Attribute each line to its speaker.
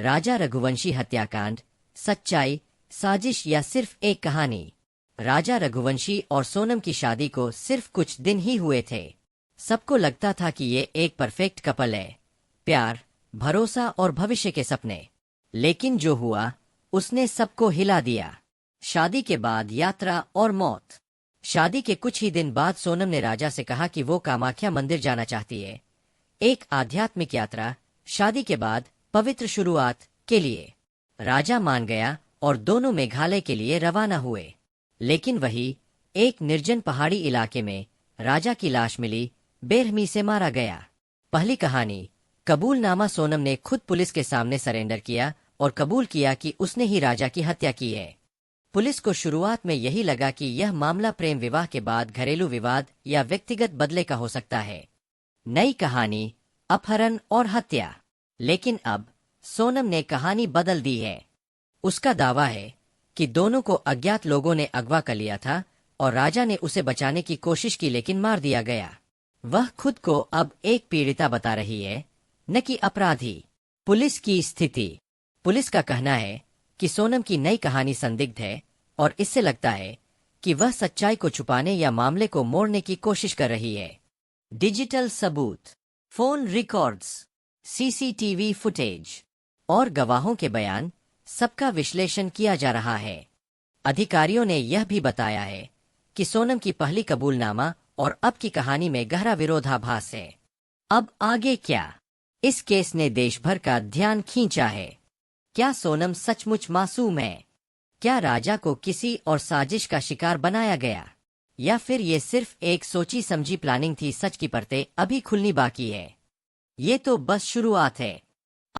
Speaker 1: राजा रघुवंशी हत्याकांड, सच्चाई, साजिश या सिर्फ एक कहानी। राजा रघुवंशी और सोनम की शादी को सिर्फ कुछ दिन ही हुए थे। सबको लगता था कि ये एक परफेक्ट कपल है, प्यार, भरोसा और भविष्य के सपने। लेकिन जो हुआ उसने सबको हिला दिया। शादी के बाद यात्रा और मौत। शादी के कुछ ही दिन बाद सोनम ने राजा से कहा कि वो कामाख्या मंदिर जाना चाहती है, एक आध्यात्मिक यात्रा, शादी के बाद पवित्र शुरुआत के लिए। राजा मान गया और दोनों मेघालय के लिए रवाना हुए। लेकिन वही एक निर्जन पहाड़ी इलाके में राजा की लाश मिली, बेरहमी से मारा गया। पहली कहानी, कबूलनामा। सोनम ने खुद पुलिस के सामने सरेंडर किया और कबूल किया कि उसने ही राजा की हत्या की है। पुलिस को शुरुआत में यही लगा कि यह मामला प्रेम विवाह के बाद घरेलू विवाद या व्यक्तिगत बदले का हो सकता है। नई कहानी, अपहरण और हत्या। लेकिन अब सोनम ने कहानी बदल दी है। उसका दावा है कि दोनों को अज्ञात लोगों ने अगवा कर लिया था और राजा ने उसे बचाने की कोशिश की लेकिन मार दिया गया। वह खुद को अब एक पीड़िता बता रही है, न कि अपराधी। पुलिस की स्थिति। पुलिस का कहना है कि सोनम की नई कहानी संदिग्ध है और इससे लगता है कि वह सच्चाई को छुपाने या मामले को मोड़ने की कोशिश कर रही है। डिजिटल सबूत, फोन रिकॉर्ड्स, सीसीटीवी फुटेज और गवाहों के बयान, सबका विश्लेषण किया जा रहा है। अधिकारियों ने यह भी बताया है कि सोनम की पहली कबूलनामा और अब की कहानी में गहरा विरोधाभास है। अब आगे क्या? इस केस ने देश भर का ध्यान खींचा है। क्या सोनम सचमुच मासूम है? क्या राजा को किसी और साजिश का शिकार बनाया गया, या फिर ये सिर्फ एक सोची समझी प्लानिंग थी? सच की परतें अभी खुलनी बाकी है। ये तो बस शुरुआत है।